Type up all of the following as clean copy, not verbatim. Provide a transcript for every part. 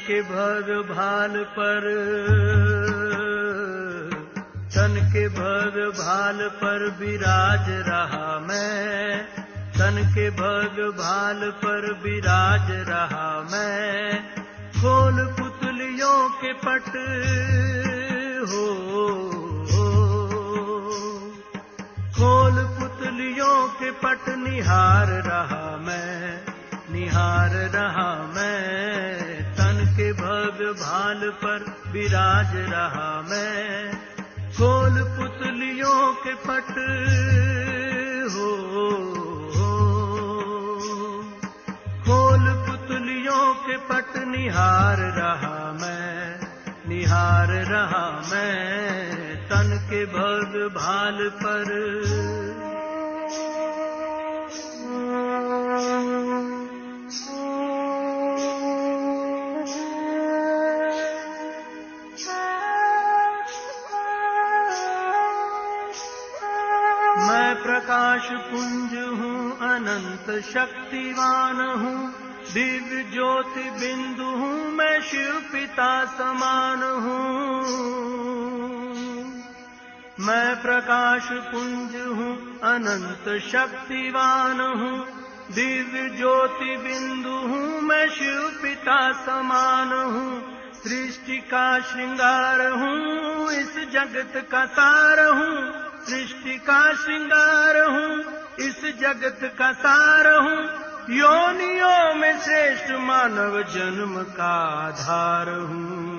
के भग भाल पर, तन के भग भाल पर विराज रहा मैं, तन के भग भाल पर विराज रहा मैं। खोल पुतलियों के पट हो, खोल पुतलियों के पट निहार रहा मैं, निहार रहा मैं। तन के भग भाल पर विराज रहा मैं। खोल पुतलियों के पट हो, खोल पुतलियों के पट निहार रहा मैं, निहार रहा मैं। तन के भग भाल पर मैं प्रकाश पुंज हूँ, अनंत शक्तिवान हूँ, दिव्य ज्योति बिंदु हूँ, मैं शिव पिता समान हूँ। मैं प्रकाश पुंज हूँ, अनंत शक्तिवान हूँ, दिव्य ज्योति बिंदु हूँ, मैं शिव पिता समान हूँ। सृष्टि का श्रृंगार हूँ, इस जगत का सार हूँ, सृष्टि का श्रृंगार हूँ, इस जगत का सार हूँ। योनियों में श्रेष्ठ मानव जन्म का आधार हूँ।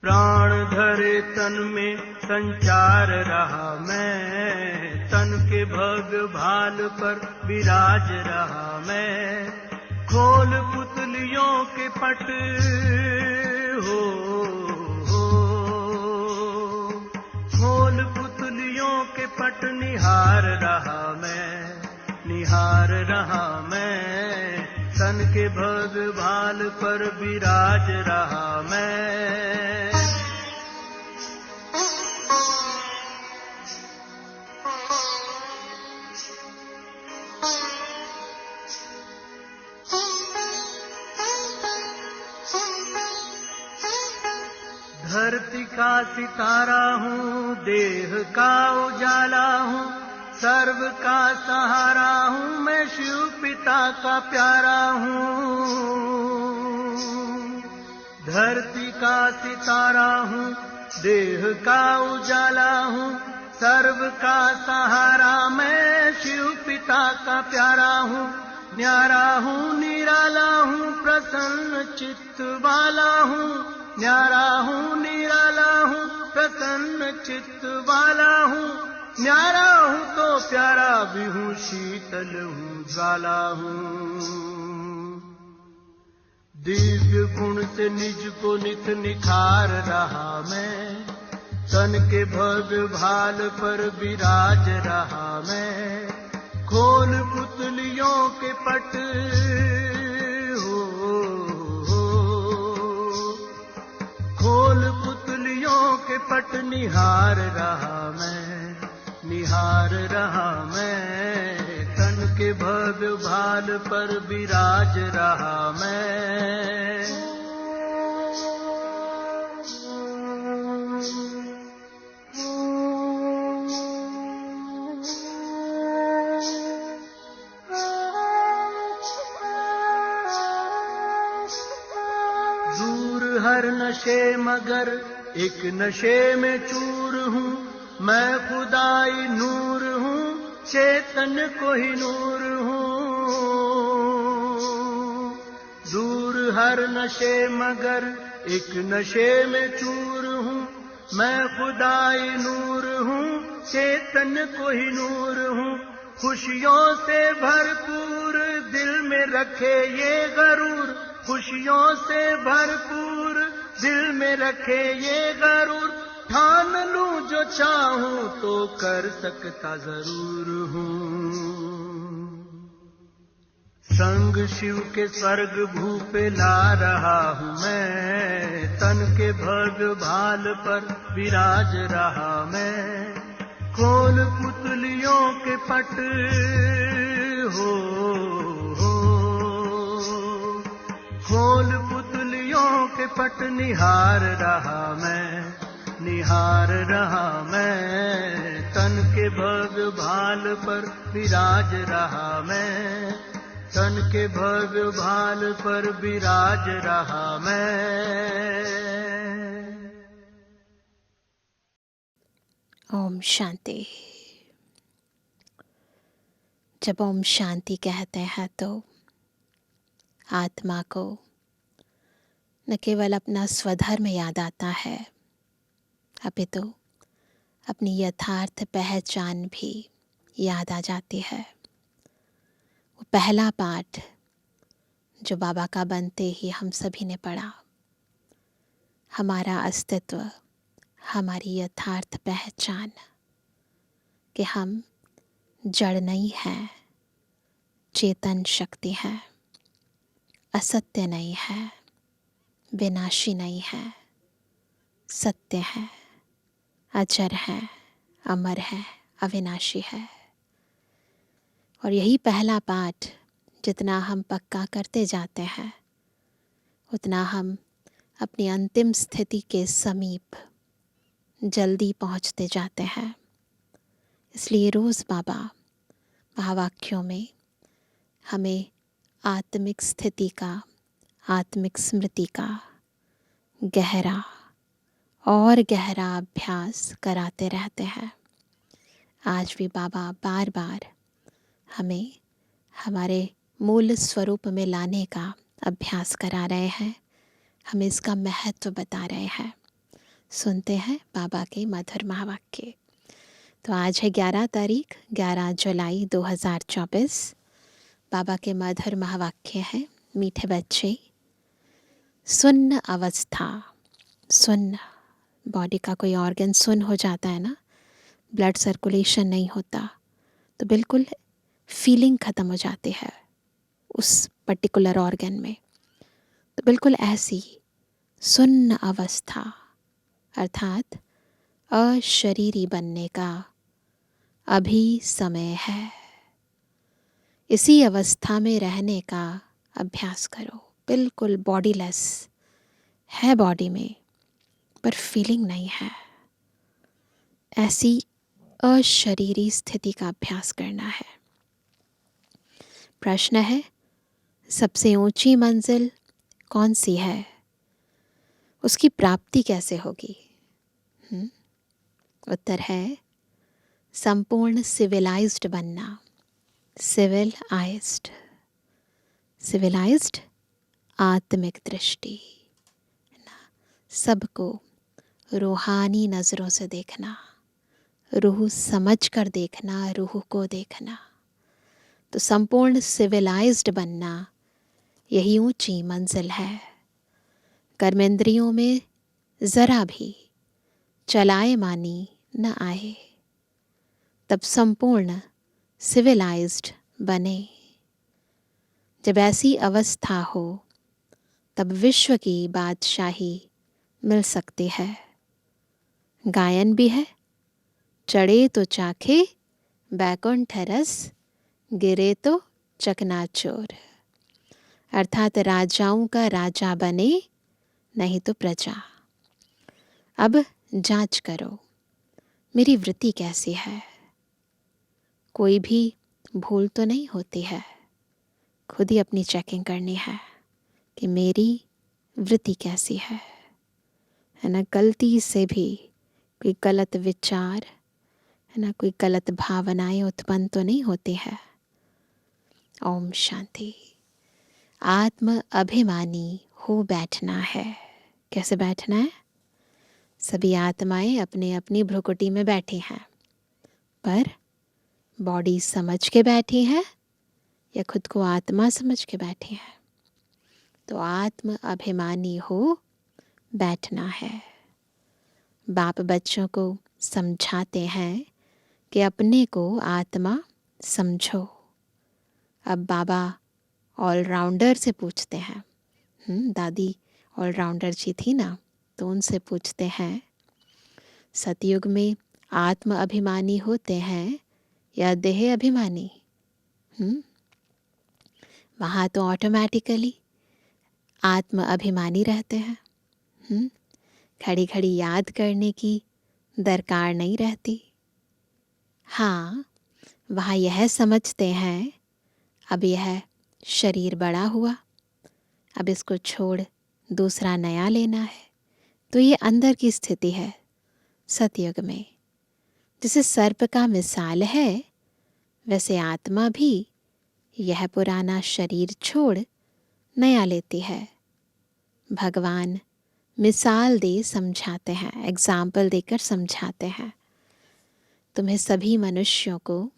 प्राण धरे तन में संचार रहा मैं, तन के भग भाल पर विराज रहा मैं। खोल पुतलियों के पट हो, खोल पुतलियों के पट निहार रहा मैं, निहार रहा मैं। तन के भग भाल पर विराज रहा मैं। धरती का सितारा हूँ, देह का उजाला हूँ, सर्व का सहारा हूँ, मैं शिव पिता का प्यारा हूँ। धरती का सितारा हूँ, देह का उजाला हूँ, सर्व का सहारा, मैं शिव पिता का प्यारा हूँ। न्यारा हूँ, निराला हूँ, प्रसन्न चित्त वाला हूँ, न्यारा हूँ, निराला हूँ, प्रसन्न चित्त वाला हूँ। न्यारा हूँ तो प्यारा भी हूँ, शीतल हूँ, ज्वाला हूँ। दिव्य गुण से निज को नित निखार रहा मैं, तन के भग भाल पर विराज रहा मैं। खोल पुतलियों के पट हो, खोल पुतलियों के पट निहार रहा मैं, निहार रहा मैं। तन के भग भाल पर विराज रहा मैं। हर नशे मगर एक नशे में चूर हूँ, मैं खुदाई नूर हूँ, चेतन को ही नूर हूँ। दूर हर नशे मगर एक नशे में चूर हूँ, मैं खुदाई नूर हूँ, चेतन को ही नूर हूँ। खुशियों से भरपूर दिल में रखे ये गरूर, खुशियों से भरपूर दिल में रखे ये गरूर। ठान लूं जो चाहूं तो कर सकता जरूर हूँ। संग शिव के स्वर्ग भू पे ला रहा हूँ मैं, तन के भग भाल पर विराज रहा मैं। खोल पुतलियों के पट हो, खोल पुतलियों के पट निहार रहा मैं, तन के भग भाल पर विराज रहा मैं, तन के भग भाल पर विराज रहा मैं। ओम शांति। जब ओम शांति कहते हैं तो आत्मा को न केवल अपना स्वधर्म याद आता है, अपितु अपनी यथार्थ पहचान भी याद आ जाती है। वो पहला पाठ जो बाबा का बनते ही हम सभी ने पढ़ा, हमारा अस्तित्व, हमारी यथार्थ पहचान, कि हम जड़ नहीं हैं, चेतन शक्ति है, असत्य नहीं है, विनाशी नहीं है, सत्य है, अजर है, अमर है, अविनाशी है। और यही पहला पाठ जितना हम पक्का करते जाते हैं, उतना हम अपनी अंतिम स्थिति के समीप जल्दी पहुंचते जाते हैं। इसलिए रोज़ बाबा महावाक्यों में हमें आत्मिक स्थिति का, आत्मिक स्मृति का गहरा और गहरा अभ्यास कराते रहते हैं। आज भी बाबा बार बार हमें हमारे मूल स्वरूप में लाने का अभ्यास करा रहे हैं, हमें इसका महत्व बता रहे हैं। सुनते हैं बाबा के मधुर महावाक्य। तो आज है 11 तारीख, 11 जुलाई 2024। बाबा के मधुर महावाक्य है, मीठे बच्चे, सुन्न अवस्था। सुन्न, बॉडी का कोई ऑर्गन सुन्न हो जाता है ना, ब्लड सर्कुलेशन नहीं होता, तो बिल्कुल फीलिंग ख़त्म हो जाती है उस पर्टिकुलर ऑर्गन में। तो बिल्कुल ऐसी सुन्न अवस्था, अर्थात अशरीरी बनने का अभी समय है। इसी अवस्था में रहने का अभ्यास करो। बिल्कुल बॉडीलेस है, बॉडी में पर फीलिंग नहीं है, ऐसी अशरीरी स्थिति का अभ्यास करना है। प्रश्न है, सबसे ऊंची मंजिल कौन सी है? उसकी प्राप्ति कैसे होगी? उत्तर है संपूर्ण सिविलाइज्ड बनना। सिविलाइज्ड आत्मिक दृष्टि, सबको रूहानी नज़रों से देखना, रूह समझ कर देखना, रूह को देखना। तो संपूर्ण सिविलाइज्ड बनना, यही ऊंची मंजिल है। कर्मेंद्रियों में ज़रा भी चलाए मानी न आए, तब संपूर्ण सिविलाइज्ड बने। जब ऐसी अवस्था हो तब विश्व की बादशाही मिल सकती है। गायन भी है, चढ़े तो चाखे बैकुंठ रस, गिरे तो चकनाचूर। अर्थात राजाओं का राजा बने, नहीं तो प्रजा। अब जांच करो, मेरी वृत्ति कैसी है? कोई भी भूल तो नहीं होती है? खुद ही अपनी चेकिंग करनी है कि मेरी वृत्ति कैसी है ना। गलती से भी कोई गलत विचार है ना, कोई गलत भावनाएं उत्पन्न तो नहीं होती है। ओम शांति। आत्म अभिमानी हो बैठना है। कैसे बैठना है? सभी आत्माएं अपने अपनी भ्रुकुटी में बैठी हैं, पर बॉडी समझ के बैठी है या खुद को आत्मा समझ के बैठी है? तो आत्म अभिमानी हो बैठना है। बाप बच्चों को समझाते हैं कि अपने को आत्मा समझो। अब बाबा ऑलराउंडर से पूछते हैं, दादी ऑलराउंडर जी थी ना, तो उनसे पूछते हैं, सतयुग में आत्म अभिमानी होते हैं या देह अभिमानी? वहाँ तो ऑटोमेटिकली आत्म अभिमानी रहते हैं। खड़ी खड़ी याद करने की दरकार नहीं रहती। हाँ, वहाँ यह समझते हैं अब यह शरीर बड़ा हुआ, अब इसको छोड़ दूसरा नया लेना है। तो ये अंदर की स्थिति है सतयुग में। जैसे सर्प का मिसाल है, वैसे आत्मा भी यह पुराना शरीर छोड़ नया लेती है। भगवान मिसाल दे समझाते हैं, एग्जाम्पल देकर समझाते हैं। तुम्हें सभी मनुष्यों को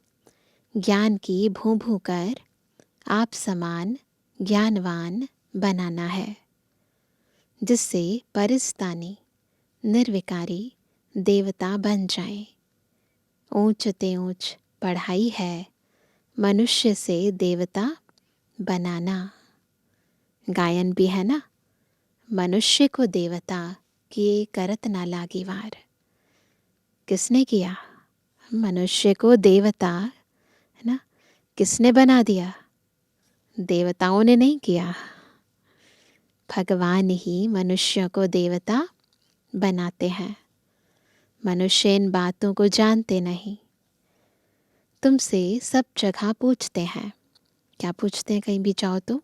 ज्ञान की भूं भूं कर आप समान ज्ञानवान बनाना है, जिससे परिस्तानी निर्विकारी देवता बन जाएं। ऊंच ते ऊंच पढ़ाई है मनुष्य से देवता बनाना। गायन भी है ना, मनुष्य को देवता किए करत ना लागी वार। किसने किया? मनुष्य को देवता, है ना, किसने बना दिया? देवताओं ने नहीं किया, भगवान ही मनुष्य को देवता बनाते हैं। मनुष्य इन बातों को जानते नहीं। तुमसे सब जगह पूछते हैं। क्या पूछते हैं? कहीं भी जाओ तो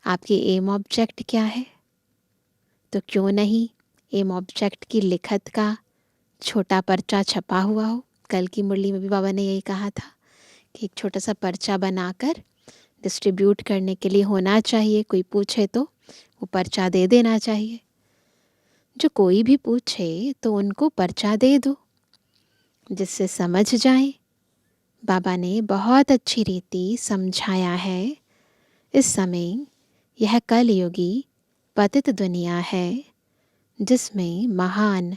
आपकी एम ऑब्जेक्ट क्या है? तो क्यों नहीं एम ऑब्जेक्ट की लिखत का छोटा पर्चा छपा हुआ हो। कल की मुरली में भी बाबा ने यही कहा था कि एक छोटा सा पर्चा बनाकर डिस्ट्रीब्यूट करने के लिए होना चाहिए। कोई पूछे तो वो पर्चा दे देना चाहिए। जो कोई भी पूछे तो उनको पर्चा दे दो, जिससे समझ जाए। बाबा ने बहुत अच्छी रीति समझाया है। इस समय यह कलयुगी पतित दुनिया है, जिसमें महान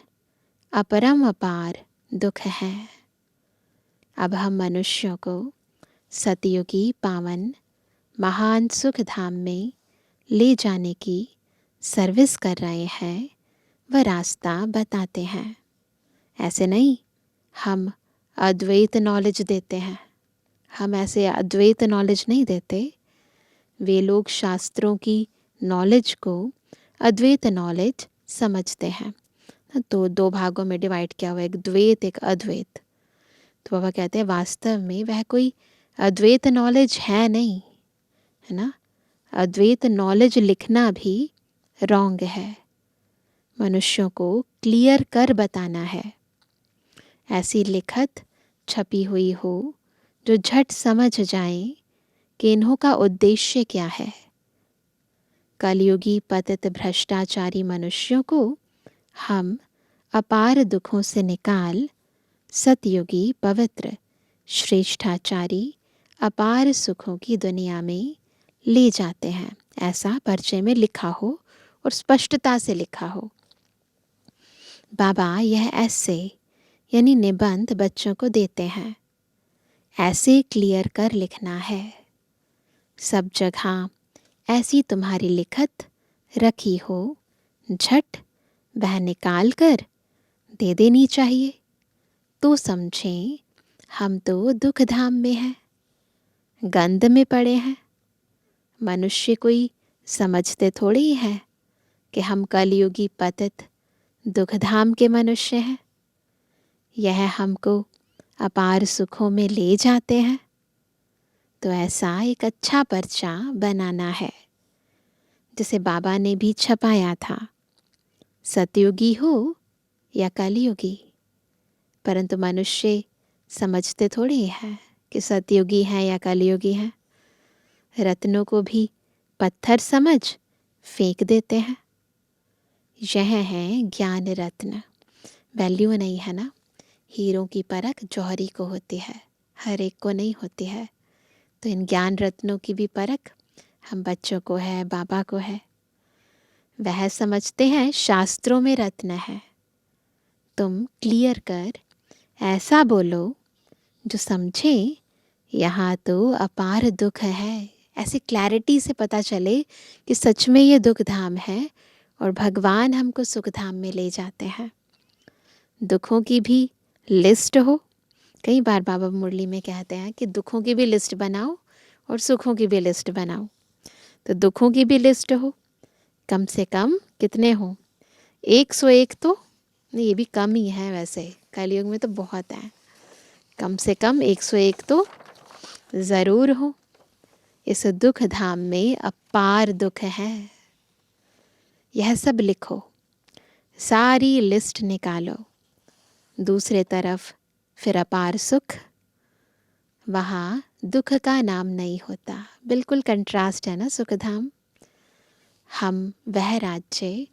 अपरम अपार दुख है। अब हम मनुष्यों को सतयुगी पावन महान सुख धाम में ले जाने की सर्विस कर रहे हैं, वह रास्ता बताते हैं। ऐसे नहीं हम अद्वैत नॉलेज देते हैं, हम ऐसे अद्वैत नॉलेज नहीं देते। वे लोग शास्त्रों की नॉलेज को अद्वैत नॉलेज समझते हैं। तो दो भागों में डिवाइड किया हुआ, एक द्वैत एक अद्वैत। तो बाबा कहते हैं वास्तव में वह कोई अद्वैत नॉलेज है नहीं, है ना। अद्वैत नॉलेज लिखना भी रॉन्ग है। मनुष्यों को क्लियर कर बताना है। ऐसी लिखत छपी हुई हो जो झट समझ जाए कि इन्हों का उद्देश्य क्या है। कलयुगी पतित भ्रष्टाचारी मनुष्यों को हम अपार दुखों से निकाल सतयुगी पवित्र श्रेष्ठाचारी अपार सुखों की दुनिया में ले जाते हैं। ऐसा पर्चे में लिखा हो और स्पष्टता से लिखा हो। बाबा यह ऐसे यानी निबंध बच्चों को देते हैं। ऐसे क्लियर कर लिखना है। सब जगह ऐसी तुम्हारी लिखत रखी हो, झट वह निकाल कर दे देनी चाहिए। तो समझें हम तो दुख धाम में हैं, गंध में पड़े हैं। मनुष्य कोई समझते थोड़ी ही है कि हम कलयुगी पतित दुख धाम के मनुष्य हैं। यह हमको अपार सुखों में ले जाते हैं। तो ऐसा एक अच्छा पर्चा बनाना है, जिसे बाबा ने भी छपाया था। सतयुगी हो या कलयुगी, परंतु मनुष्य समझते थोड़ी है कि सतयुगी है या कलयुगी है। रत्नों को भी पत्थर समझ फेंक देते हैं। यह है ज्ञान रत्न। वैल्यू नहीं है ना। हीरों की परख जौहरी को होती है, हर एक को नहीं होती है। तो इन ज्ञान रत्नों की भी परख हम बच्चों को है, बाबा को है। वह समझते हैं शास्त्रों में रत्न है। तुम क्लियर कर ऐसा बोलो जो समझे यहाँ तो अपार दुख है। ऐसी क्लैरिटी से पता चले कि सच में ये दुख धाम है और भगवान हमको सुख धाम में ले जाते हैं। दुखों की भी लिस्ट हो। कई बार बाबा मुरली में कहते हैं कि दुखों की भी लिस्ट बनाओ और सुखों की भी लिस्ट बनाओ। तो दुखों की भी लिस्ट हो कम से कम कितने हों? 101 तो नहीं, ये भी कम ही है वैसे, कलयुग में तो बहुत हैं। कम से कम 101 तो ज़रूर हो। इस दुख धाम में अपार दुख है। यह सब लिखो, सारी लिस्ट निकालो। दूसरे तरफ फिर अपार सुख, वहाँ दुख का नाम नहीं होता। बिल्कुल कंट्रास्ट है ना सुख धाम। हम वह राज्य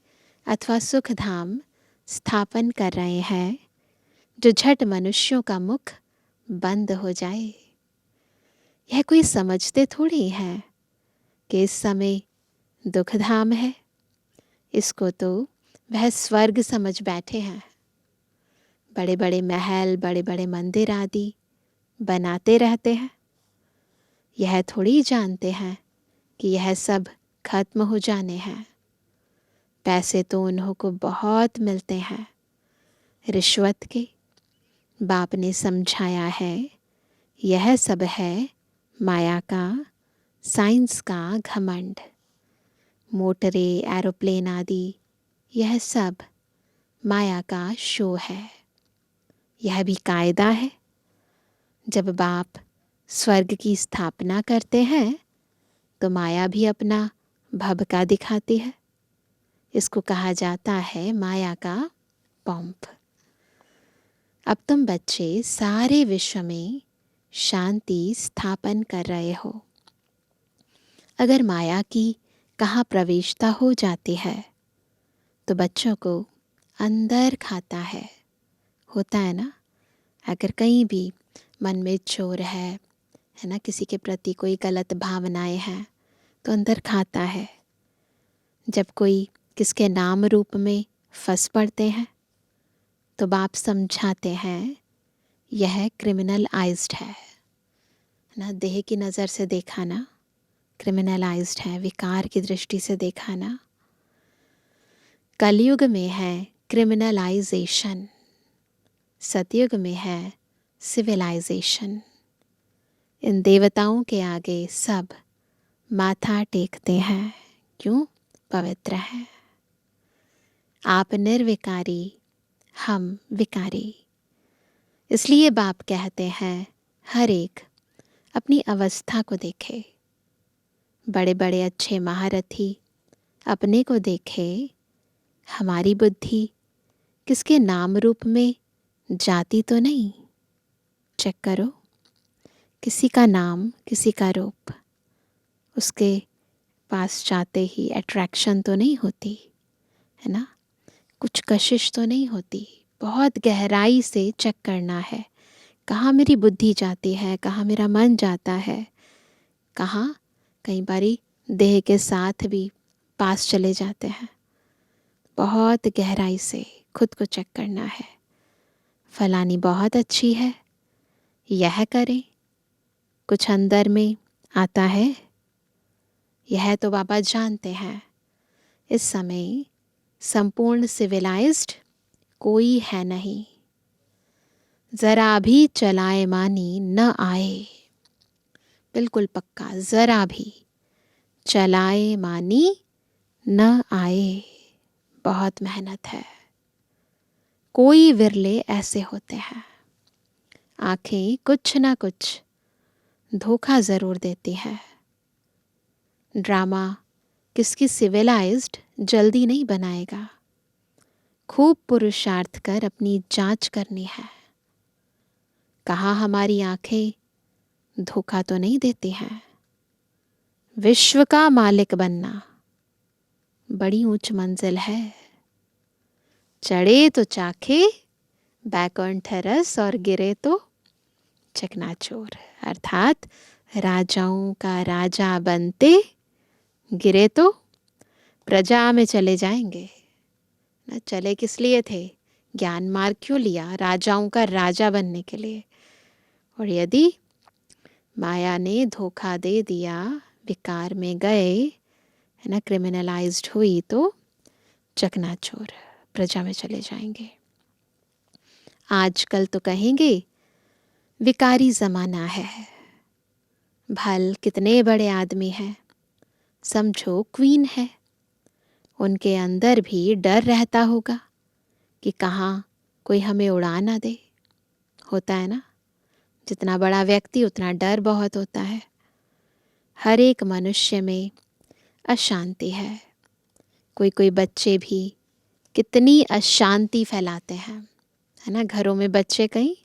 अथवा सुख धाम स्थापन कर रहे हैं जो झट मनुष्यों का मुख बंद हो जाए। यह कोई समझते थोड़ी है कि इस समय दुख धाम है। इसको तो वह स्वर्ग समझ बैठे हैं। बड़े बड़े महल, बड़े बड़े मंदिर आदि बनाते रहते हैं। यह थोड़ी जानते हैं कि यह सब खत्म हो जाने हैं। पैसे तो उन्हों को बहुत मिलते हैं रिश्वत के। बाप ने समझाया है, यह सब है माया का, साइंस का घमंड। मोटरे, एरोप्लेन आदि यह सब माया का शो है। यह भी कायदा है। जब बाप स्वर्ग की स्थापना करते हैं तो माया भी अपना भभका दिखाती है। इसको कहा जाता है माया का पंप। अब तुम बच्चे सारे विश्व में शांति स्थापन कर रहे हो। अगर माया की कहाँ प्रवेशता हो जाती है तो बच्चों को अंदर खाता है। होता है ना, अगर कहीं भी मन में चोर है ना, किसी के प्रति कोई गलत भावनाएं हैं तो अंदर खाता है। जब कोई किसके नाम रूप में फंस पड़ते हैं तो बाप समझाते हैं यह क्रिमिनलाइज्ड है ना। देह की नज़र से देखा ना, क्रिमिनलाइज्ड है। विकार की दृष्टि से देखा ना, कलयुग में है क्रिमिनलाइजेशन, सतयुग में है सिविलाइजेशन। इन देवताओं के आगे सब माथा टेकते हैं। क्यों? पवित्र है। आप निर्विकारी, हम विकारी। इसलिए बाप कहते हैं हर एक अपनी अवस्था को देखे। बड़े बड़े अच्छे महारथी अपने को देखे। हमारी बुद्धि किसके नाम रूप में जाती तो नहीं। चेक करो, किसी का नाम, किसी का रूप, उसके पास जाते ही अट्रैक्शन तो नहीं होती है ना, कुछ कशिश तो नहीं होती। बहुत गहराई से चेक करना है, कहाँ मेरी बुद्धि जाती है, कहाँ मेरा मन जाता है, कहाँ कई बारी देह के साथ भी पास चले जाते हैं। बहुत गहराई से खुद को चेक करना है। फलानी बहुत अच्छी है, यह करें, कुछ अंदर में आता है। यह तो बाबा जानते हैं। इस समय संपूर्ण सिविलाइज्ड कोई है नहीं। जरा भी चलाएमानी न आए। बिल्कुल पक्का, जरा भी चलाएमानी न आए। बहुत मेहनत है। कोई विरले ऐसे होते हैं। आंखें कुछ ना कुछ धोखा ज़रूर देती है। ड्रामा किसकी सिविलाइज्ड जल्दी नहीं बनाएगा। खूब पुरुषार्थ कर अपनी जांच करनी है। कहाँ हमारी आंखें धोखा तो नहीं देती हैं। विश्व का मालिक बनना बड़ी ऊंच मंजिल है। चढ़े तो चाखे बैकुंठ रस और गिरे तो चकनाचूर। अर्थात राजाओं का राजा बनते गिरे तो प्रजा में चले जाएंगे ना। चले किस लिए थे? ज्ञान मार्ग क्यों लिया? राजाओं का राजा बनने के लिए। और यदि माया ने धोखा दे दिया, विकार में गए है ना, क्रिमिनलाइज्ड हुई तो चकनाचूर, प्रजा में चले जाएंगे। आजकल तो कहेंगे विकारी ज़माना है। भल कितने बड़े आदमी हैं, समझो क्वीन है, उनके अंदर भी डर रहता होगा कि कहाँ कोई हमें उड़ा ना दे। होता है ना, जितना बड़ा व्यक्ति उतना डर बहुत होता है। हर एक मनुष्य में अशांति है। कोई कोई बच्चे भी कितनी अशांति फैलाते हैं, है ना। घरों में बच्चे कहीं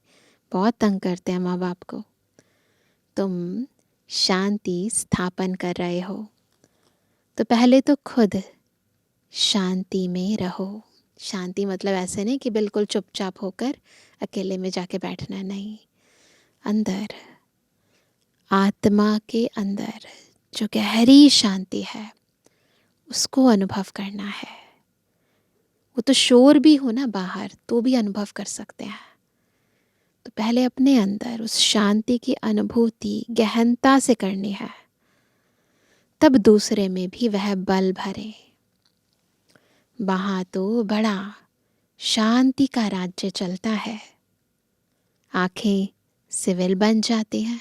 बहुत तंग करते हैं माँ बाप को। तुम शांति स्थापन कर रहे हो तो पहले तो खुद शांति में रहो। शांति मतलब ऐसे नहीं कि बिल्कुल चुपचाप होकर अकेले में जाके बैठना, नहीं। अंदर, आत्मा के अंदर जो गहरी शांति है उसको अनुभव करना है। वो तो शोर भी हो ना बाहर तो भी अनुभव कर सकते हैं। तो पहले अपने अंदर उस शांति की अनुभूति गहनता से करनी है, तब दूसरे में भी वह बल भरे। वहाँ तो बड़ा शांति का राज्य चलता है। आंखें सिविल बन जाती हैं,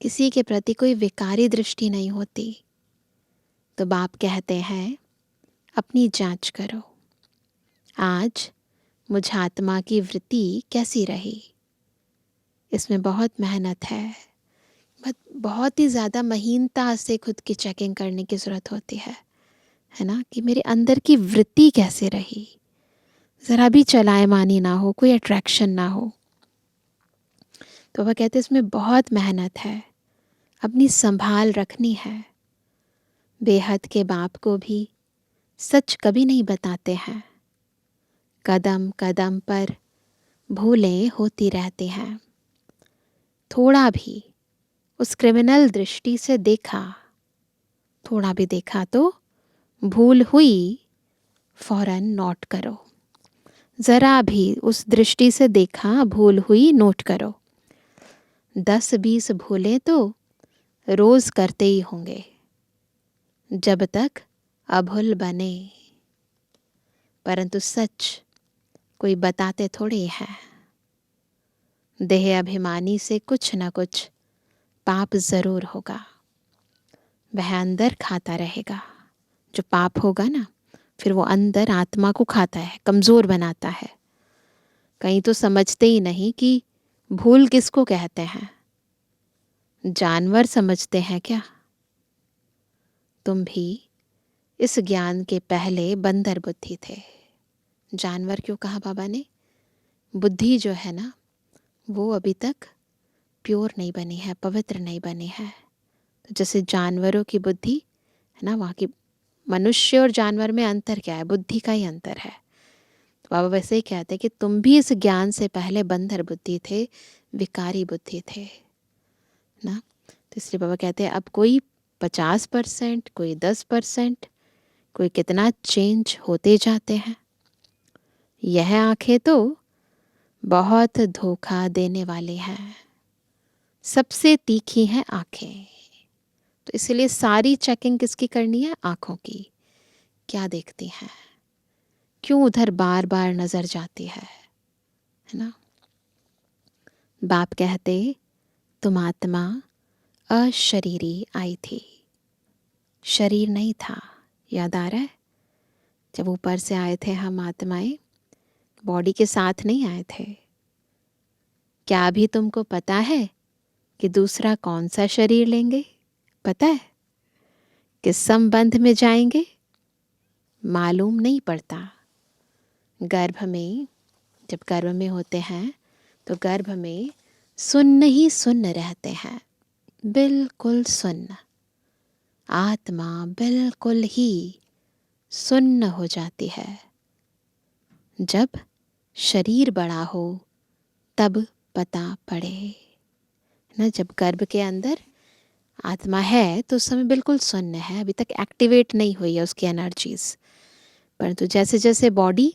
किसी के प्रति कोई विकारी दृष्टि नहीं होती। तो बाप कहते हैं अपनी जांच करो, आज मुझ आत्मा की वृत्ति कैसी रही। इसमें बहुत मेहनत है, बहुत ही ज़्यादा महीनता से खुद की चेकिंग करने की ज़रूरत होती है ना, कि मेरे अंदर की वृत्ति कैसे रही। ज़रा भी चलायमानी ना हो, कोई अट्रैक्शन ना हो। तो वह कहते इसमें बहुत मेहनत है, अपनी संभाल रखनी है। बेहद के बाप को भी सच कभी नहीं बताते हैं। कदम कदम पर भूलें होती रहती हैं। थोड़ा भी उस क्रिमिनल दृष्टि से देखा, थोड़ा भी देखा तो भूल हुई, फौरन नोट करो। ज़रा भी उस दृष्टि से देखा, भूल हुई, नोट करो। 10-20 भूलें तो रोज़ करते ही होंगे, जब तक अभुल बने। परंतु सच कोई बताते थोड़ी है। देह अभिमानी से कुछ न कुछ पाप ज़रूर होगा, वह अंदर खाता रहेगा। जो पाप होगा ना, फिर वो अंदर आत्मा को खाता है, कमज़ोर बनाता है। कहीं तो समझते ही नहीं कि भूल किसको कहते हैं। जानवर समझते हैं क्या? तुम भी इस ज्ञान के पहले बंदर बुद्धि थे। जानवर क्यों कहा बाबा ने? बुद्धि जो है ना, वो अभी तक प्योर नहीं बनी है, पवित्र नहीं बनी है। तो जैसे जानवरों की बुद्धि है ना, वहाँ की मनुष्य और जानवर में अंतर क्या है? बुद्धि का ही अंतर है। तो बाबा वैसे ही कहते हैं कि तुम भी इस ज्ञान से पहले बंदर बुद्धि थे, विकारी बुद्धि थे ना। तो इसलिए बाबा कहते हैं अब कोई 50%, कोई 10%, कोई कितना चेंज होते जाते हैं। यह आंखें तो बहुत धोखा देने वाली हैं, सबसे तीखी हैं आंखें। तो इसलिए सारी चेकिंग किसकी करनी है? आंखों की। क्या देखती हैं, क्यों उधर बार बार नजर जाती है ना। बाप कहते तुम आत्मा अशरीरी आई थी, शरीर नहीं था। याद आ रहा है? जब ऊपर से आए थे हम आत्माएं, बॉडी के साथ नहीं आए थे। क्या अभी तुमको पता है कि दूसरा कौन सा शरीर लेंगे? पता है? किस संबंध में जाएंगे? मालूम नहीं पड़ता। गर्भ में, जब गर्भ में होते हैं तो गर्भ में सुन्न ही सुन्न रहते हैं, बिल्कुल सुन्न। आत्मा बिल्कुल ही सुन्न हो जाती है। जब शरीर बड़ा हो तब पता पड़े ना। जब गर्भ के अंदर आत्मा है तो उस समय बिल्कुल सुन्न है, अभी तक एक्टिवेट नहीं हुई है उसकी एनर्जीज। परंतु जैसे जैसे बॉडी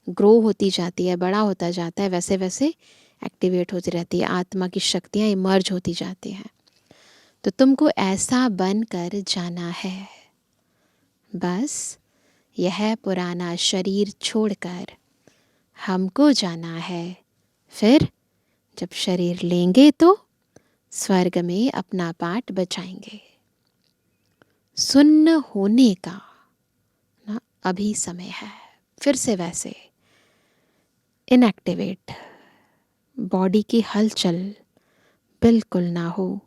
ग्रो होती जाती है, बड़ा होता जाता है, वैसे वैसे एक्टिवेट होती रहती है, आत्मा की शक्तियाँ इमर्ज होती जाती हैं। तो तुमको ऐसा बनकर जाना है। बस यह पुराना शरीर छोड़कर हमको जाना है। फिर जब शरीर लेंगे तो स्वर्ग में अपना पाठ बचाएंगे। सुन्न होने का ना अभी समय है फिर से वैसे इनएक्टिवेट, बॉडी की हलचल बिल्कुल ना हो,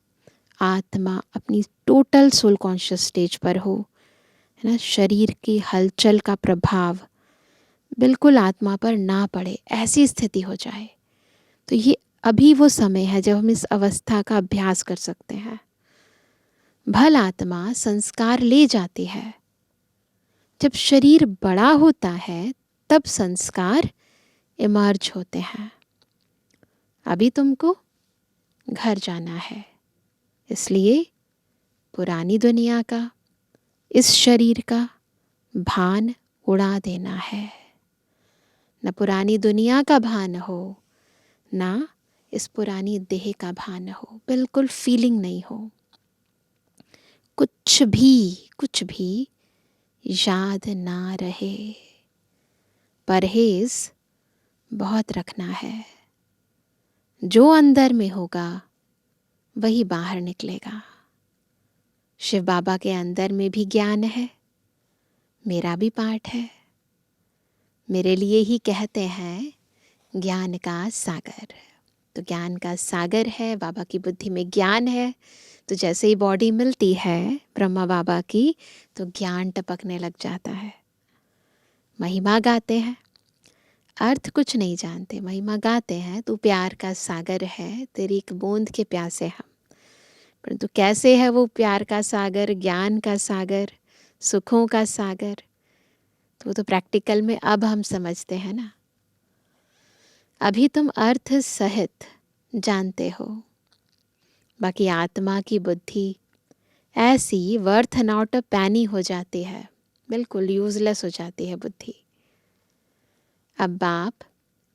आत्मा अपनी टोटल सोल कॉन्शियस स्टेज पर हो, है ना। शरीर की हलचल का प्रभाव बिल्कुल आत्मा पर ना पड़े, ऐसी स्थिति हो जाए। तो ये अभी वो समय है जब हम इस अवस्था का अभ्यास कर सकते हैं। भल आत्मा संस्कार ले जाती है। जब शरीर बड़ा होता है तब संस्कार इमर्ज होते हैं। अभी तुमको घर जाना है, इसलिए पुरानी दुनिया का, इस शरीर का भान उड़ा देना है। न पुरानी दुनिया का भान हो, ना इस पुरानी देह का भान हो, बिल्कुल फीलिंग नहीं हो। कुछ भी याद ना रहे। परहेज बहुत रखना है। जो अंदर में होगा वही बाहर निकलेगा। शिव बाबा के अंदर में भी ज्ञान है, मेरा भी पाठ है। मेरे लिए ही कहते हैं ज्ञान का सागर। तो ज्ञान का सागर है, बाबा की बुद्धि में ज्ञान है। तो जैसे ही बॉडी मिलती है ब्रह्मा बाबा की, तो ज्ञान टपकने लग जाता है। महिमा गाते हैं, अर्थ कुछ नहीं जानते, महिमा गाते हैं। तू प्यार का सागर है, तेरी एक बूंद के प्यासे हम। परंतु कैसे है वो प्यार का सागर, ज्ञान का सागर, सुखों का सागर, तो वो तो प्रैक्टिकल में अब हम समझते हैं ना। अभी तुम अर्थ सहित जानते हो, बाकी आत्मा की बुद्धि ऐसी वर्थ नॉट अ पैनी हो जाती है, बिल्कुल यूजलेस हो जाती है बुद्धि। अब बाप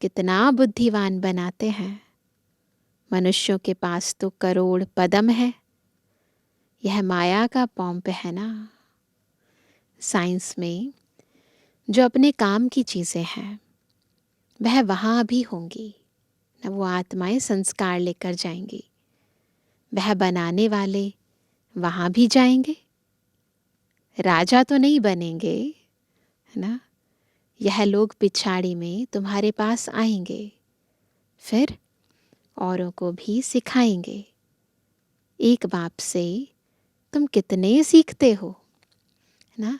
कितना बुद्धिवान बनाते हैं। मनुष्यों के पास तो करोड़ पदम है, यह माया का पॉम्प है ना। साइंस में जो अपने काम की चीज़ें हैं वह वहाँ भी होंगी न, वो आत्माएं संस्कार लेकर जाएंगी। वह बनाने वाले वहाँ भी जाएंगे, राजा तो नहीं बनेंगे, है ना। यह लोग पिछाड़ी में तुम्हारे पास आएंगे, फिर औरों को भी सिखाएंगे। एक बाप से तुम कितने सीखते हो, है ना।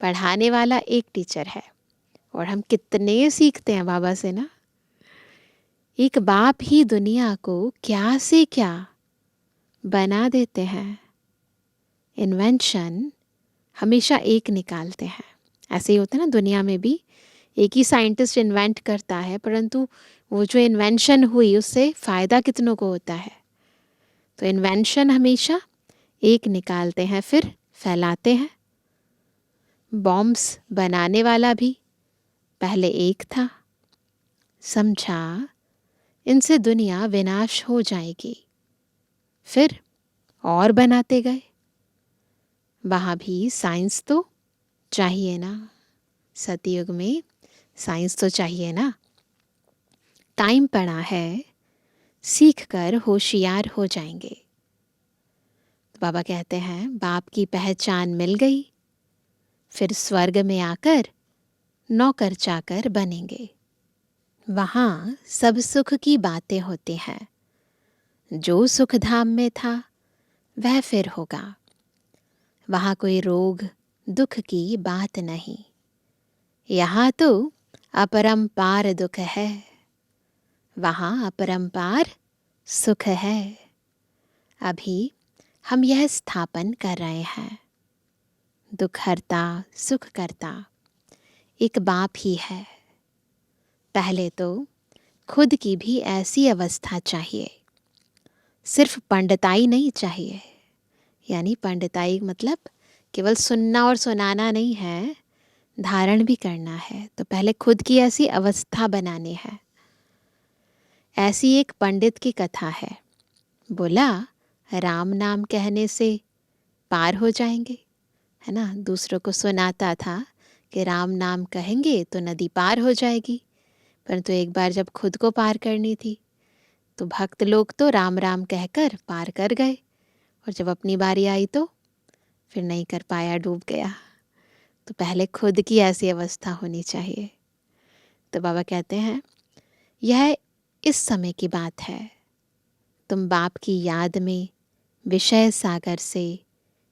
पढ़ाने वाला एक टीचर है और हम कितने सीखते हैं बाबा से ना। एक बाप ही दुनिया को क्या से क्या बना देते हैं। इन्वेंशन हमेशा एक निकालते हैं। ऐसे ही होता है ना, दुनिया में भी एक ही साइंटिस्ट इन्वेंट करता है, परंतु वो जो इन्वेंशन हुई उससे फ़ायदा कितनों को होता है। तो इन्वेंशन हमेशा एक निकालते हैं फिर फैलाते हैं। बॉम्ब्स बनाने वाला भी पहले एक था, समझा इनसे दुनिया विनाश हो जाएगी, फिर और बनाते गए। वहाँ भी साइंस तो चाहिए ना, सतयुग में साइंस तो चाहिए ना। टाइम पड़ा है, सीख कर होशियार हो जाएंगे। तो बाबा कहते हैं बाप की पहचान मिल गई, फिर स्वर्ग में आकर नौकर चाकर बनेंगे। वहाँ सब सुख की बातें होती हैं। जो सुख धाम में था वह फिर होगा। वहाँ कोई रोग दुख की बात नहीं, यहाँ तो अपरंपार दुख है, वहाँ अपरंपार सुख है। अभी हम यह स्थापन कर रहे हैं, दुख हरता सुख करता एक बाप ही है। पहले तो खुद की भी ऐसी अवस्था चाहिए। सिर्फ पंडिताई नहीं चाहिए, यानी पंडिताई मतलब केवल सुनना और सुनाना नहीं है, धारण भी करना है। तो पहले खुद की ऐसी अवस्था बनानी है। ऐसी एक पंडित की कथा है, बोला राम नाम कहने से पार हो जाएंगे, है ना। दूसरों को सुनाता था कि राम नाम कहेंगे तो नदी पार हो जाएगी, परंतु एक बार जब खुद को पार करनी थी तो भक्त लोग तो राम राम कहकर पार कर गए, और जब अपनी बारी आई तो फिर नहीं कर पाया, डूब गया। तो पहले खुद की ऐसी अवस्था होनी चाहिए। तो बाबा कहते हैं यह इस समय की बात है। तुम बाप की याद में विषय सागर से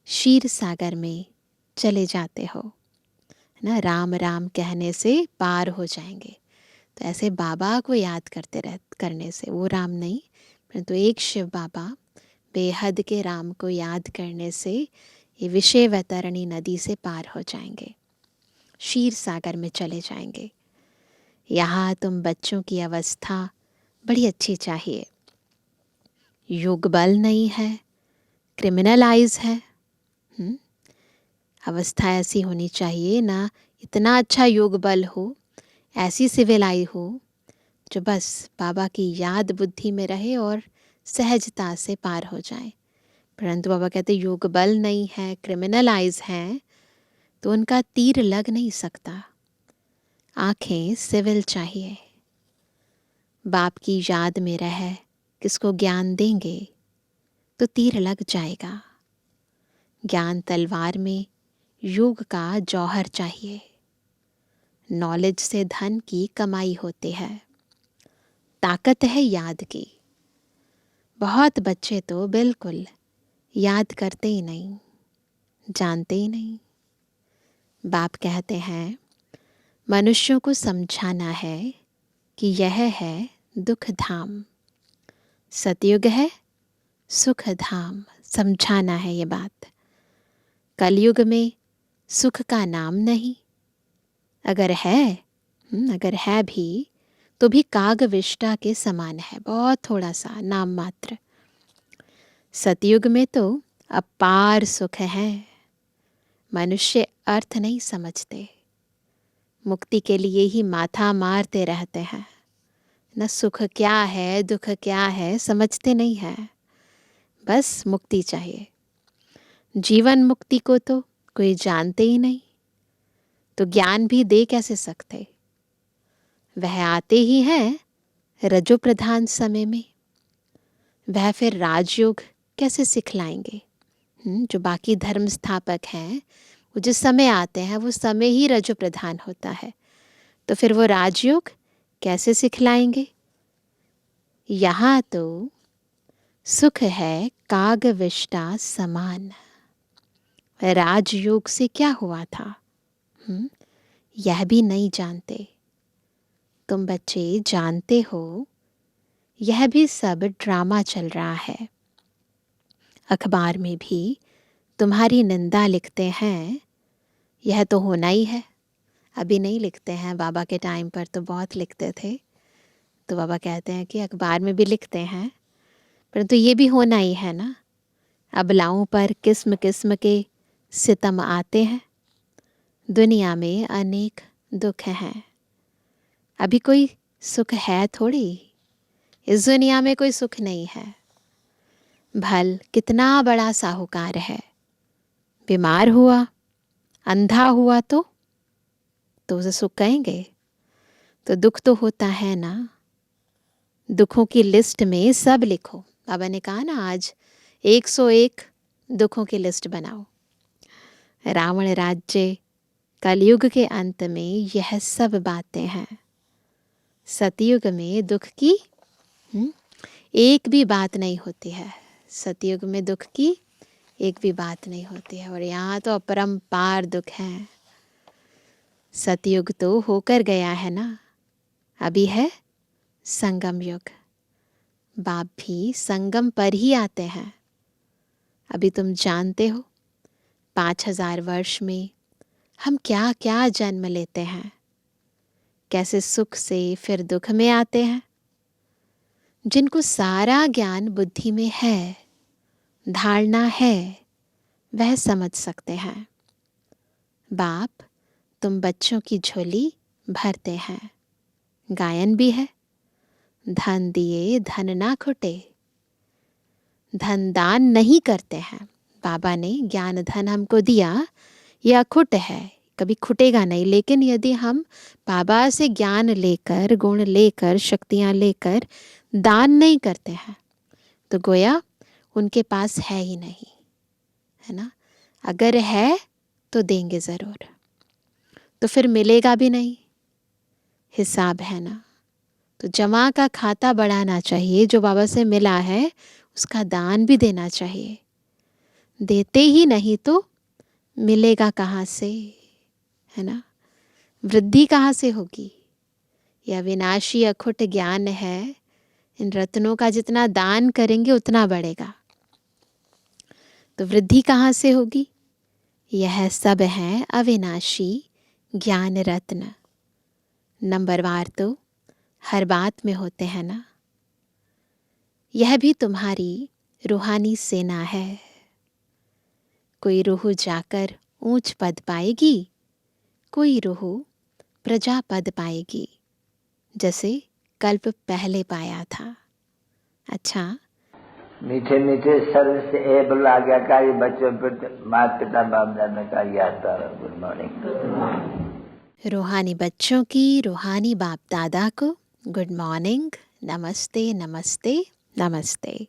क्षीर सागर में चले जाते हो, है ना। राम राम कहने से पार हो जाएंगे। तो ऐसे बाबा को याद करने से, वो राम नहीं परंतु एक शिव बाबा बेहद के राम को याद करने से ये विषय वैतरणी नदी से पार हो जाएंगे, क्षीर सागर में चले जाएंगे। यहाँ तुम बच्चों की अवस्था बड़ी अच्छी चाहिए। योग बल नहीं है, क्रिमिनलाइज है। अवस्था ऐसी होनी चाहिए ना, इतना अच्छा योग बल हो, ऐसी सिविल आई हो जो बस बाबा की याद बुद्धि में रहे और सहजता से पार हो जाए। परंतु बाबा कहते योग बल नहीं है, क्रिमिनलाइज हैं, तो उनका तीर लग नहीं सकता। आंखें सिविल चाहिए। बाप की याद में रह किसको ज्ञान देंगे तो तीर लग जाएगा। ज्ञान तलवार में योग का जौहर चाहिए। नॉलेज से धन की कमाई होती है, ताकत है याद की। बहुत बच्चे तो बिल्कुल याद करते ही नहीं, जानते ही नहीं। बाप कहते हैं मनुष्यों को समझाना है कि यह है दुख धाम, सतयुग है सुख धाम। समझाना है ये बात। कलयुग में सुख का नाम नहीं, अगर है भी तो भी कागविष्टा के समान है, बहुत थोड़ा सा नाम मात्र। सतयुग में तो अपार सुख है। मनुष्य अर्थ नहीं समझते, मुक्ति के लिए ही माथा मारते रहते हैं। न सुख क्या है दुख क्या है समझते नहीं है, बस मुक्ति चाहिए। जीवन मुक्ति को तो कोई जानते ही नहीं, तो ज्ञान भी दे कैसे सकते। वह आते ही हैं रजो प्रधान समय में, वह फिर राजयोग कैसे सिखलाएंगे। जो बाकी धर्म स्थापक हैं वो जिस समय आते हैं वो समय ही रजो प्रधान होता है, तो फिर वो राजयोग कैसे सिखलाएंगे। यहाँ तो सुख है कागविष्टा समान। राजयोग से क्या हुआ था यह भी नहीं जानते। तुम बच्चे जानते हो यह भी सब ड्रामा चल रहा है। अखबार में भी तुम्हारी निंदा लिखते हैं, यह तो होना ही है। अभी नहीं लिखते हैं, बाबा के टाइम पर तो बहुत लिखते थे। तो बाबा कहते हैं कि अखबार में भी लिखते हैं, परंतु ये भी होना ही है ना। अबलाओं पर किस्म किस्म के सितम आते हैं, दुनिया में अनेक दुख हैं। अभी कोई सुख है थोड़ी, इस दुनिया में कोई सुख नहीं है। भल कितना बड़ा साहूकार है, बीमार हुआ अंधा हुआ तो उसे सुख कहेंगे। तो दुख तो होता है ना, दुखों की लिस्ट में सब लिखो। बाबा ने कहा ना आज 101 दुखों की लिस्ट बनाओ। रावण राज्य कलयुग के अंत में यह सब बातें हैं। सतयुग में दुख की एक भी बात नहीं होती है। सतयुग में दुख की एक भी बात नहीं होती है, और यहाँ तो अपरंपार दुख है। सतयुग तो होकर गया है ना, अभी है संगम युग। बाप भी संगम पर ही आते हैं। अभी तुम जानते हो 5000 वर्ष में हम क्या क्या जन्म लेते हैं, कैसे सुख से फिर दुख में आते हैं। जिनको सारा ज्ञान बुद्धि में है, धारणा है, वह समझ सकते हैं। बाप तुम बच्चों की झोली भरते हैं। गायन भी है, धन दिए धन ना खुटे। धन दान नहीं करते हैं। बाबा ने ज्ञान धन हमको दिया, यह अखुट है, कभी खुटेगा नहीं। लेकिन यदि हम बाबा से ज्ञान लेकर, गुण लेकर, शक्तियाँ लेकर दान नहीं करते हैं तो गोया उनके पास है ही नहीं, है ना। अगर है तो देंगे ज़रूर। तो फिर मिलेगा भी नहीं, हिसाब है ना। तो जमा का खाता बढ़ाना चाहिए, जो बाबा से मिला है उसका दान भी देना चाहिए। देते ही नहीं तो मिलेगा कहाँ से, है ना। वृद्धि कहाँ से होगी। यह विनाशी अखुट ज्ञान है, इन रत्नों का जितना दान करेंगे उतना बढ़ेगा। तो वृद्धि कहाँ से होगी। यह सब है अविनाशी ज्ञान रत्न। नंबरवार तो हर बात में होते हैं ना। यह भी तुम्हारी रूहानी सेना है। कोई रूह जाकर ऊंच पद पाएगी, कोई रूह प्रजा पद पाएगी, जैसे कल्प पहले पाया था। अच्छा, मीठे मीठे स्वर से एबल आज्ञाकारी बच्चों पर माता पिता बाप दादा का याद। Good morning. रूहानी बच्चों की रूहानी बाप दादा को गुड मॉर्निंग, नमस्ते नमस्ते नमस्ते।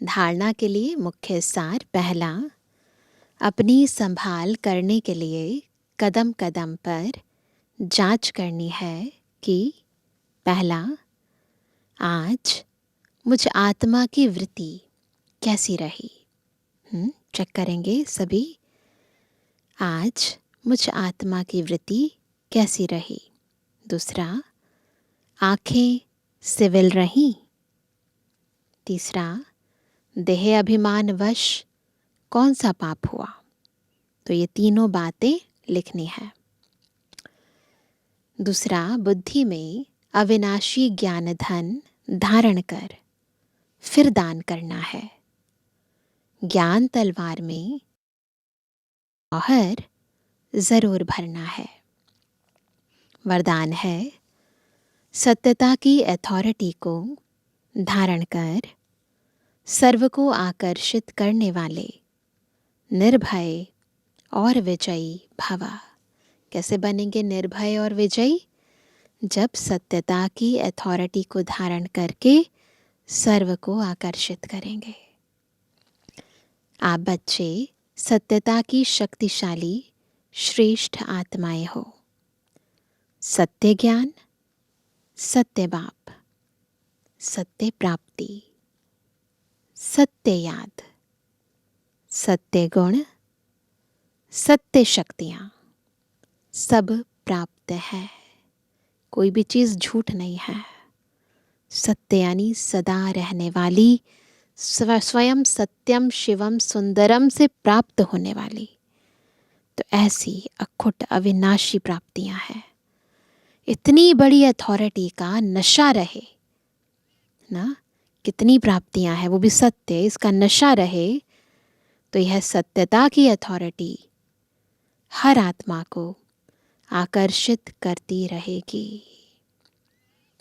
धारणा के लिए मुख्य सार। पहला, अपनी संभाल करने के लिए कदम कदम पर जांच करनी है कि पहला, आज मुझ आत्मा की वृत्ति कैसी रही। चेक करेंगे सभी। आज मुझ आत्मा की वृत्ति कैसी रही। दूसरा, आंखें सिविल रहीं। तीसरा, देह अभिमान वश कौन सा पाप हुआ। तो ये तीनों बातें लिखनी है। दूसरा, बुद्धि में अविनाशी ज्ञान धन धारण कर फिर दान करना है। ज्ञान तलवार में जौहर जरूर भरना है। वरदान है, सत्यता की अथॉरिटी को धारण कर सर्व को आकर्षित करने वाले निर्भय और विजयी भवा। कैसे बनेंगे निर्भय और विजयी। जब सत्यता की अथॉरिटी को धारण करके सर्व को आकर्षित करेंगे। आप बच्चे सत्यता की शक्तिशाली श्रेष्ठ आत्माएं हो। सत्य ज्ञान, सत्य बाप, सत्य प्राप्ति, सत्य याद, सत्य गुण, सत्य शक्तियां सब प्राप्त है। कोई भी चीज झूठ नहीं है। सत्य यानी सदा रहने वाली, स्वयं सत्यम शिवम सुंदरम से प्राप्त होने वाली। तो ऐसी अखुट अविनाशी प्राप्तियां हैं। इतनी बड़ी अथॉरिटी का नशा रहे ना, कितनी प्राप्तियां हैं, वो भी सत्य, इसका नशा रहे। तो यह सत्यता की अथॉरिटी हर आत्मा को आकर्षित करती रहेगी।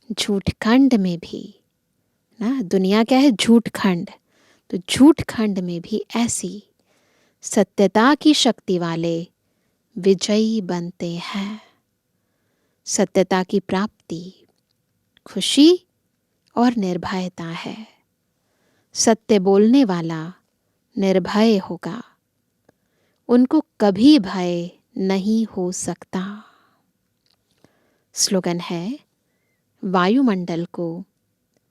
झूठ खंड में भी ना, दुनिया क्या है, झूठ खंड। तो झूठ खंड में भी ऐसी सत्यता की शक्ति वाले विजयी बनते हैं। सत्यता की प्राप्ति खुशी और निर्भयता है। सत्य बोलने वाला निर्भय होगा, उनको कभी भय नहीं हो सकता। स्लोगन है, वायुमंडल को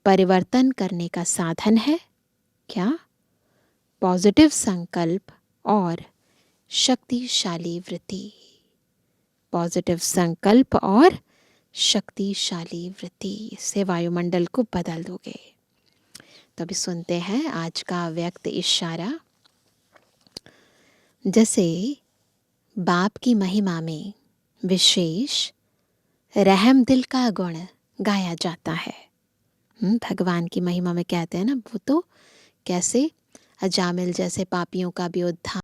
परिवर्तन करने का साधन है क्या। पॉजिटिव संकल्प और शक्तिशाली वृत्ति। पॉजिटिव संकल्प और शक्तिशाली वृत्ति से वायुमंडल को बदल दोगे। तो अभी सुनते हैं आज का व्यक्त इशारा। जैसे बाप की महिमा में विशेष रहम दिल का गुण गाया जाता है। भगवान की महिमा में कहते हैं ना, वो तो कैसे अजामिल जैसे पापियों का भी उद्धार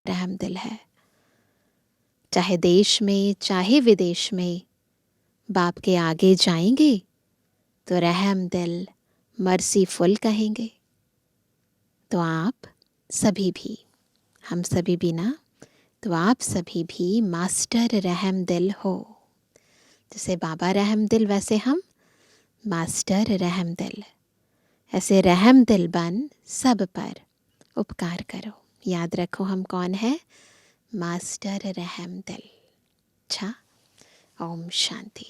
रहम दिल है। चाहे देश में चाहे विदेश में बाप के आगे जाएंगे तो रहम दिल मर्सीफुल कहेंगे। तो आप सभी भी, हम सभी भी ना, तो आप सभी भी मास्टर रहम दिल हो। जैसे बाबा रहम दिल वैसे हम मास्टर रहम दिल। ऐसे रहम दिल बन सब पर उपकार करो। याद रखो हम कौन है, मास्टर रहम दिल। अच्छा। ओम शांति।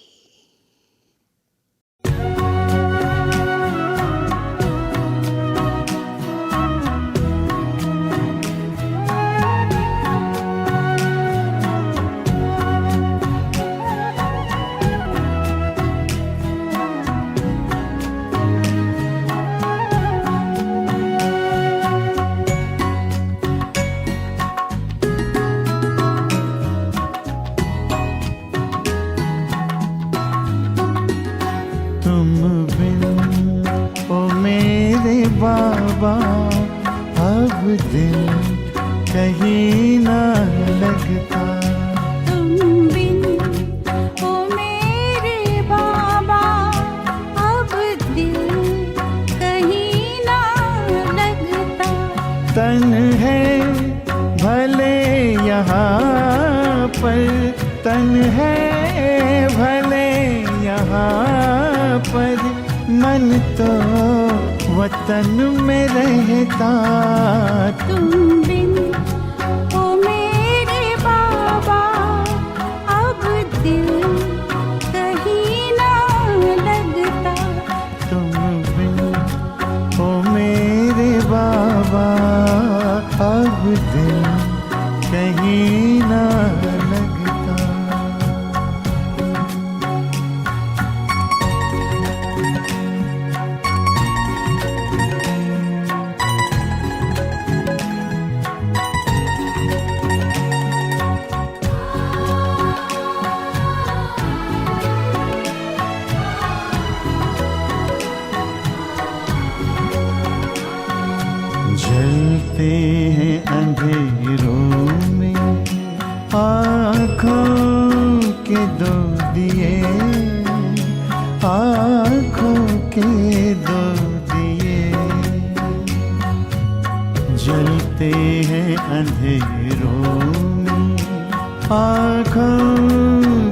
बाबा अब दिल कहीं ना लगता। तुम बिन ओ मेरे बाबा अब दिल कहीं ना लगता। तन है भले यहाँ पर, तन है भले यहाँ पर, मन तो वतन में रहता। तुम बिन ओ मेरे बाबा अब दिल कहीं ना लगता। तुम बिन ओ मेरे बाबा अब दिल कहीं ना लगता। जलते हैं अंधेरों में आँखों के दो दिए, आँखों के दो दिए। जलते हैं अंधेरों में आँखों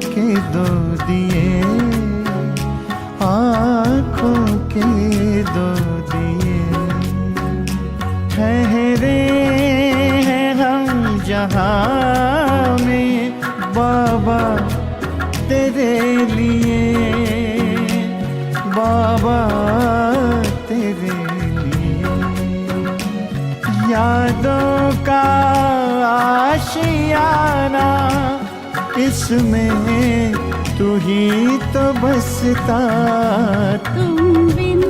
के दो दिए, आँखों के दो दिए। ठहरे हैं हम जहाँ में बाबा तेरे लिए, बाबा तेरे लिए। यादों का आशियाना इसमें तू ही तो बसता। तुम बिन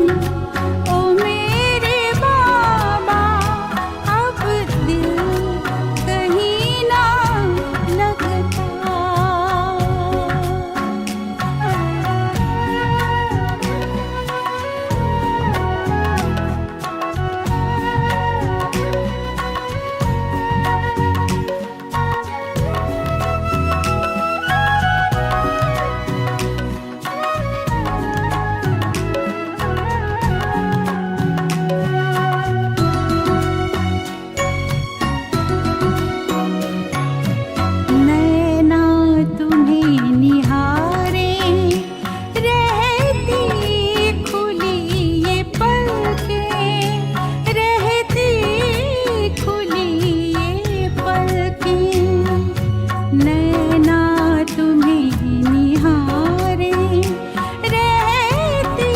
ओ मेरे बाबा अब दिल कहीं ना लगता। नैना तुम्हें निहारे रहती खुली ये पलकें, रहती खुली ये पलकें। नैना तुम्हें निहारे रहती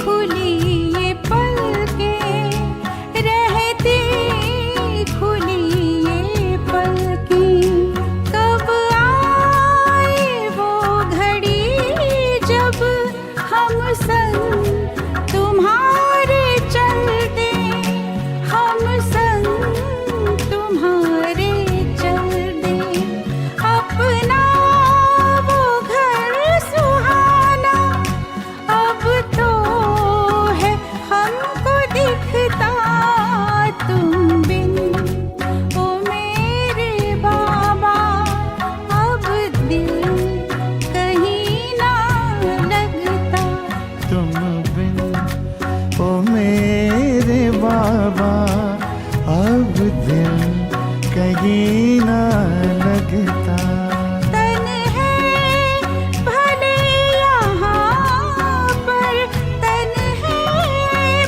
खुली ये पलकें, रहती खुली ये पलकें। कब आए वो घड़ी जब हम संग तुम्हारे चलते, हम संग तुम्हारे चलते। अपना वो घर सुहाना अब तो है हमको दिखता। तुम बिन ओ मेरे बाबा अब दिल कहीं ना लगता। तुम बिन ओ मेरे बाबा अब दिल कहीं ना लगता। तन है भले यहाँ पर, तन है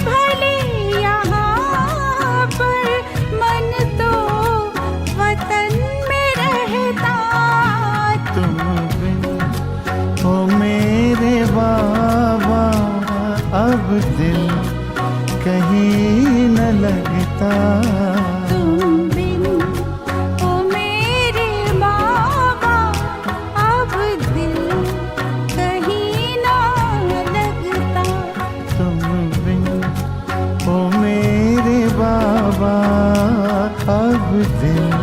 भले यहाँ पर, मन तो वतन में रहता। तुम अब दिल कहीं न लगता। तुम बिन ओ मेरे बाबा अब दिल कहीं ना लगता। तुम बिन ओ मेरे बाबा अब दिल